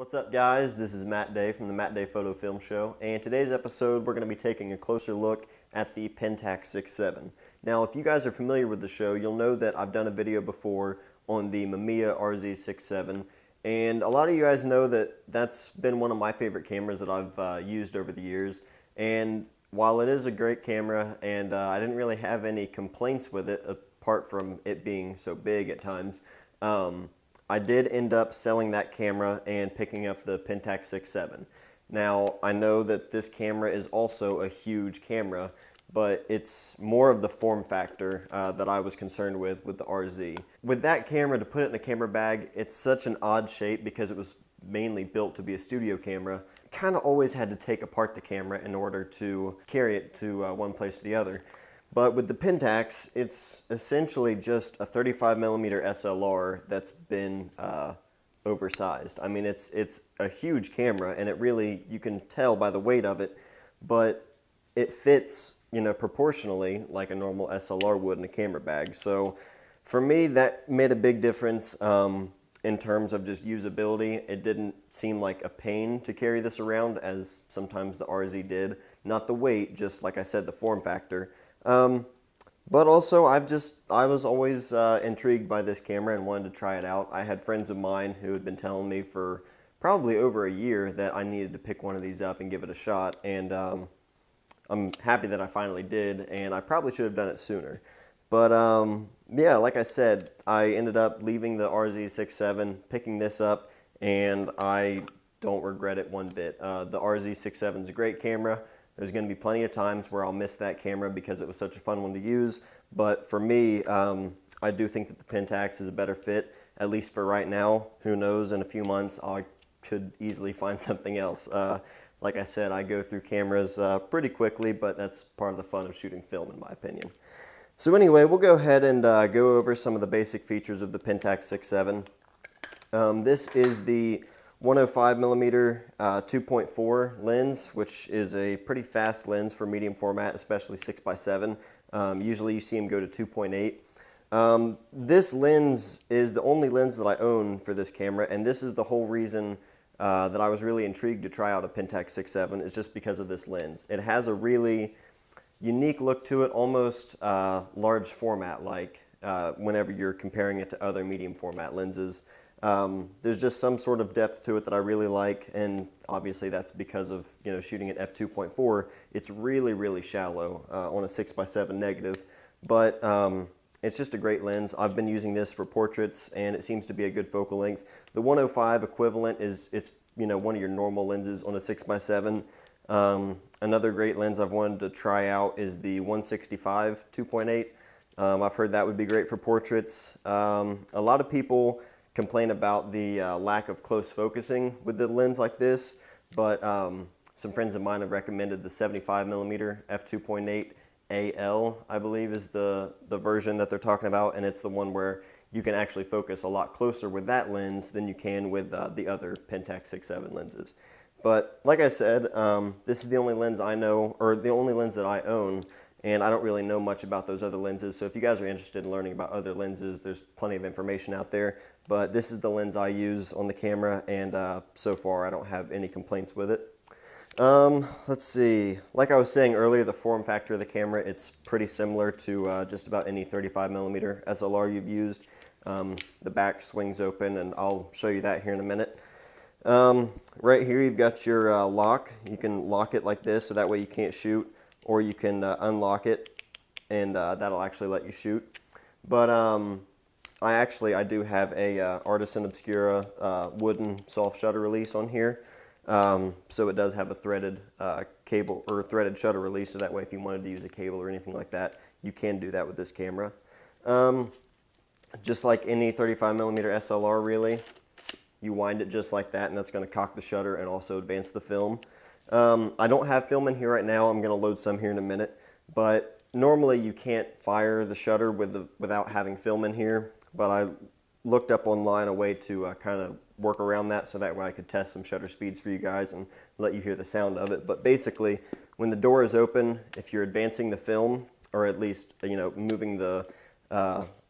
What's up guys, this is Matt Day from the Matt Day Photo Film Show, and today's episode we're going to be taking a closer look at the Pentax 6.7. Now if you guys are familiar with the show, you'll know that I've done a video before on the Mamiya RZ6.7, and a lot of you guys know that that's been one of my favorite cameras that I've used over the years. And while it is a great camera and I didn't really have any complaints with it apart from it being so big at times, I did end up selling that camera and picking up the Pentax 6.7. Now, I know that this camera is also a huge camera, but it's more of the form factor that I was concerned with the RZ. With that camera, to put it in a camera bag, it's such an odd shape because it was mainly built to be a studio camera. Kind of always had to take apart the camera in order to carry it to one place to the other. But with the Pentax, it's essentially just a 35mm SLR that's been oversized. I mean, it's a huge camera, and it really, you can tell by the weight of it, but it fits, you know, proportionally like a normal SLR would in a camera bag. So for me, that made a big difference in terms of just usability. It didn't seem like a pain to carry this around as sometimes the RZ did. Not the weight, just like I said, the form factor. But also I was always intrigued by this camera and wanted to try it out. I had friends of mine who had been telling me for probably over a year that I needed to pick one of these up and give it a shot, and I'm happy that I finally did, and I probably should have done it sooner. But yeah, like I said, I ended up leaving the RZ6.7, picking this up, and I don't regret it one bit. The RZ6.7 is a great camera. There's going to be plenty of times where I'll miss that camera because it was such a fun one to use. But for me, I do think that the Pentax is a better fit, at least for right now. Who knows, in a few months I could easily find something else. Like I said, I go through cameras pretty quickly, but that's part of the fun of shooting film in my opinion. So anyway, we'll go ahead and go over some of the basic features of the Pentax 6.7. This is the 105mm 2.4 lens, which is a pretty fast lens for medium format, especially 6x7. Usually you see them go to 2.8. This lens is the only lens that I own for this camera, and this is the whole reason that I was really intrigued to try out a Pentax 6.7, is just because of this lens. It has a really unique look to it, almost large format like whenever you're comparing it to other medium format lenses. There's just some sort of depth to it that I really like, and obviously that's because of, you know, shooting at f2.4. It's really shallow on a 6x7 negative, but it's just a great lens. I've been using this for portraits, and it seems to be a good focal length. The 105 equivalent it's you know, one of your normal lenses on a 6x7. Another great lens I've wanted to try out is the 165 2.8. I've heard that would be great for portraits. A lot of people complain about the lack of close focusing with the lens like this, but some friends of mine have recommended the 75mm f2.8 AL, I believe is the version that they're talking about, and it's the one where you can actually focus a lot closer with that lens than you can with the other Pentax 6.7 lenses. But like I said, this is the only lens I know, or the only lens that I own, and I don't really know much about those other lenses. So if you guys are interested in learning about other lenses, there's plenty of information out there. But this is the lens I use on the camera, and so far I don't have any complaints with it. Let's see. Like I was saying earlier, the form factor of the camera, it's pretty similar to just about any 35mm SLR you've used. The back swings open, and I'll show you that here in a minute. Right here you've got your lock. You can lock it like this, so that way you can't shoot, or you can unlock it, and that'll actually let you shoot. But I do have a Artisan Obscura wooden soft shutter release on here. So it does have a threaded cable or threaded shutter release, so that way if you wanted to use a cable or anything like that, you can do that with this camera. Just like any 35mm SLR really, you wind it just like that, and that's going to cock the shutter and also advance the film. I don't have film in here right now. I'm going to load some here in a minute, but normally you can't fire the shutter without having film in here, but I looked up online a way to kind of work around that, so that way I could test some shutter speeds for you guys and let you hear the sound of it. But basically, when the door is open, if you're advancing the film, or at least, you know, moving the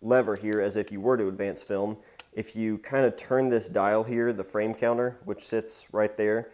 lever here as if you were to advance film, if you kind of turn this dial here, the frame counter, which sits right there,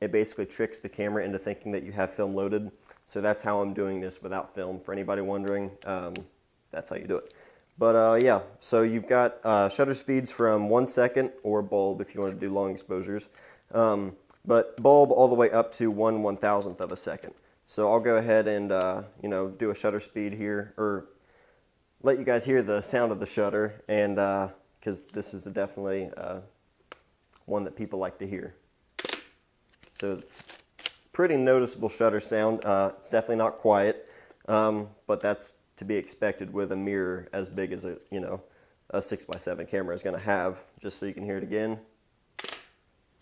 it basically tricks the camera into thinking that you have film loaded. So that's how I'm doing this without film. For anybody wondering, that's how you do it. But yeah, so you've got shutter speeds from 1 second, or bulb if you want to do long exposures. But bulb all the way up to 1/1000th of a second. So I'll go ahead and you know, do a shutter speed here, or let you guys hear the sound of the shutter, and because this is definitely one that people like to hear. So it's pretty noticeable shutter sound. It's definitely not quiet, but that's to be expected with a mirror as big as a, you know, a 6x7 camera is going to have. Just so you can hear it again.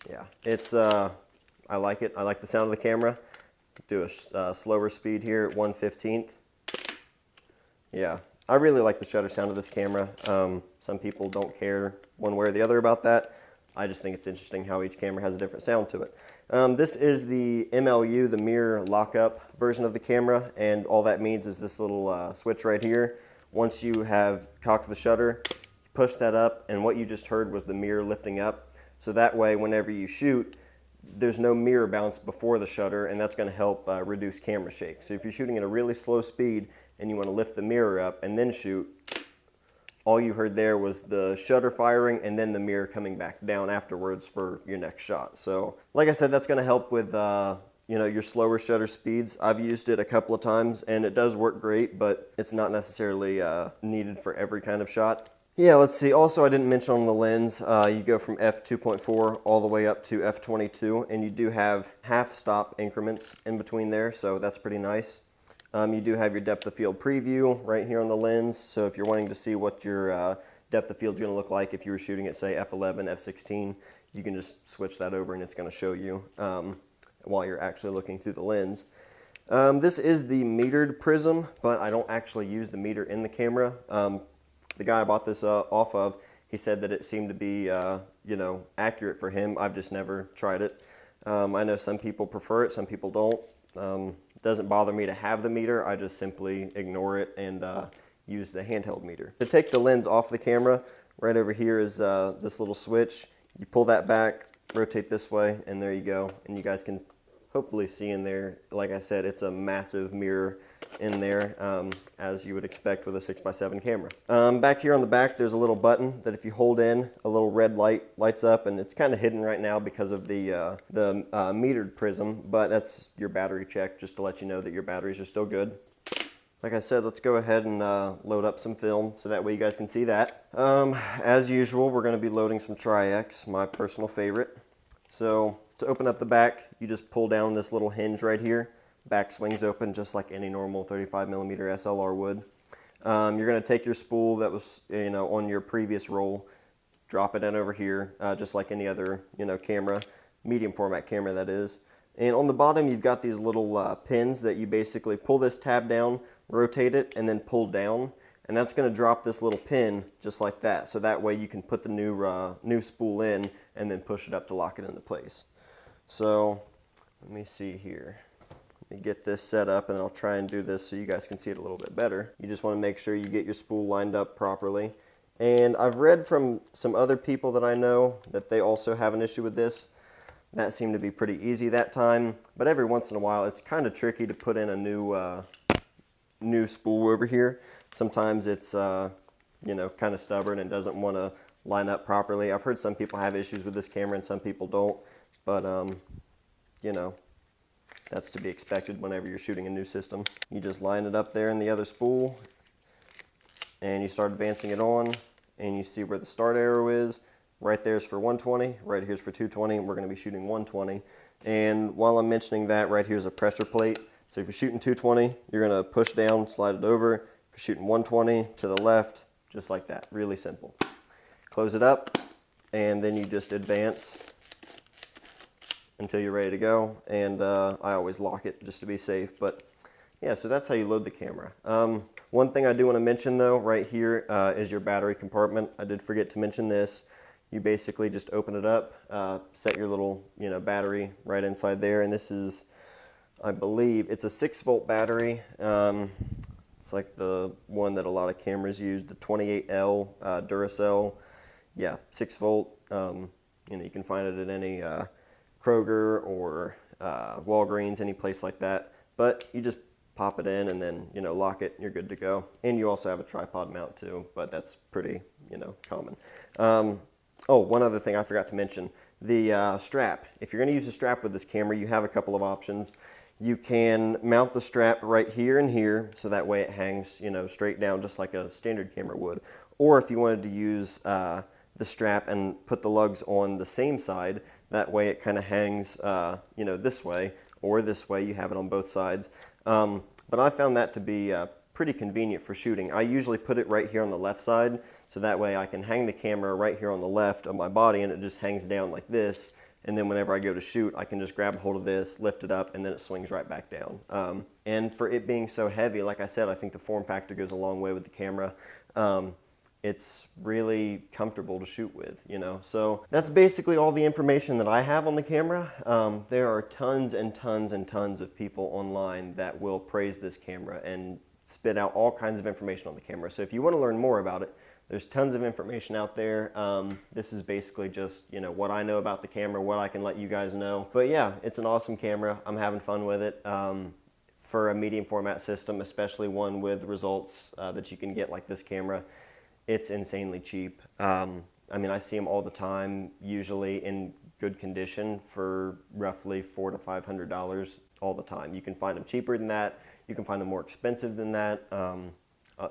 Yeah, it's I like it. I like the sound of the camera. Do a slower speed here at 1/15th. Yeah, I really like the shutter sound of this camera. Some people don't care one way or the other about that. I just think it's interesting how each camera has a different sound to it. This is the MLU, the mirror lockup version of the camera, and all that means is this little switch right here. Once you have cocked the shutter, you push that up, and what you just heard was the mirror lifting up. So that way, whenever you shoot, there's no mirror bounce before the shutter, and that's going to help reduce camera shake. So if you're shooting at a really slow speed and you want to lift the mirror up and then shoot, all you heard there was the shutter firing and then the mirror coming back down afterwards for your next shot. So like I said, that's going to help with you know, your slower shutter speeds. I've used it a couple of times and it does work great, but it's not necessarily needed for every kind of shot. Yeah, let's see. Also, I didn't mention on the lens, you go from f2.4 all the way up to f22, and you do have half-stop increments in between there, so that's pretty nice. You do have your depth of field preview right here on the lens, so if you're wanting to see what your depth of field is going to look like if you were shooting at, say, f11, f16, you can just switch that over and it's going to show you while you're actually looking through the lens. This is the metered prism, but I don't actually use the meter in the camera. The guy I bought this off of, he said that it seemed to be, you know, accurate for him. I've just never tried it. I know some people prefer it, some people don't. It doesn't bother me to have the meter. I just simply ignore it and use the handheld meter. To take the lens off the camera, right over here is this little switch. You pull that back, rotate this way, and there you go. And you guys can hopefully see in there, like I said, it's a massive mirror in there, as you would expect with a 6x7 camera. Back here on the back, there's a little button that if you hold in, a little red light lights up, and it's kind of hidden right now because of the metered prism, but that's your battery check, just to let you know that your batteries are still good. Like I said, let's go ahead and load up some film so that way you guys can see that. As usual, we're going to be loading some Tri-X, my personal favorite. So to open up the back, you just pull down this little hinge right here. Back swings open just like any normal 35mm SLR would. You're going to take your spool that was, you know, on your previous roll, drop it in over here, just like any other, you know, camera, medium format camera that is. And on the bottom, you've got these little pins that you basically pull this tab down, rotate it, and then pull down. And that's going to drop this little pin just like that. So that way you can put the new spool in and then push it up to lock it into place. So let me see here. Let me get this set up and then I'll try and do this so you guys can see it a little bit better. You just want to make sure you get your spool lined up properly. And I've read from some other people that I know that they also have an issue with this. That seemed to be pretty easy that time, but every once in a while it's kind of tricky to put in a new spool over here. Sometimes it's you know, kind of stubborn and doesn't want to line up properly. I've heard some people have issues with this camera and some people don't, but you know, that's to be expected whenever you're shooting a new system. You just line it up there in the other spool and you start advancing it on and you see where the start arrow is. Right there's for 120, right here's for 220, and we're going to be shooting 120. And while I'm mentioning that, right here's a pressure plate. So if you're shooting 220, you're going to push down, slide it over. If you're shooting 120 to the left, just like that, really simple. Close it up and then you just advance until you're ready to go, and I always lock it just to be safe. But yeah, so that's how you load the camera. One thing I do want to mention though, right here is your battery compartment. I did forget to mention this. You basically just open it up, set your little, you know, battery right inside there, and this is, I believe, it's a 6-volt battery. It's like the one that a lot of cameras use, the 28L Duracell. yeah, 6 volt. You know, you can find it at any Kroger or Walgreens, any place like that. But you just pop it in and then, you know, lock it, you're good to go. And you also have a tripod mount too, but that's pretty, you know, common. Oh, one other thing I forgot to mention, the strap. If you're going to use a strap with this camera, you have a couple of options. You can mount the strap right here and here, so that way it hangs, you know, straight down just like a standard camera would. Or if you wanted to use the strap and put the lugs on the same side, that way it kind of hangs, you know, this way or this way. You have it on both sides. But I found that to be pretty convenient for shooting. I usually put it right here on the left side, so that way I can hang the camera right here on the left of my body and it just hangs down like this. And then whenever I go to shoot, I can just grab a hold of this, lift it up, and then it swings right back down. And for it being so heavy, like I said, I think the form factor goes a long way with the camera. It's really comfortable to shoot with, you know. So that's basically all the information that I have on the camera. There are tons and tons and tons of people online that will praise this camera and spit out all kinds of information on the camera. So if you want to learn more about it, there's tons of information out there. This is basically just, you know, what I know about the camera, what I can let you guys know. But yeah, it's an awesome camera. I'm having fun with it. For a medium format system, especially one with results that you can get like this camera, it's insanely cheap. I mean, I see them all the time, usually in good condition for roughly $400 to $500 all the time. You can find them cheaper than that. You can find them more expensive than that.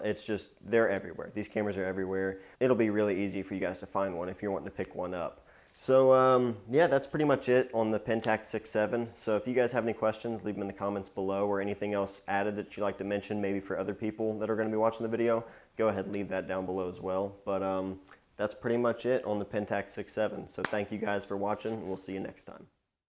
It's just, they're everywhere. These cameras are everywhere. It'll be really easy for you guys to find one if you're wanting to pick one up. So yeah, that's pretty much it on the Pentax 6.7. So if you guys have any questions, leave them in the comments below, or anything else added that you'd like to mention, maybe for other people that are going to be watching the video, go ahead and leave that down below as well. But that's pretty much it on the Pentax 6.7. So thank you guys for watching, and we'll see you next time.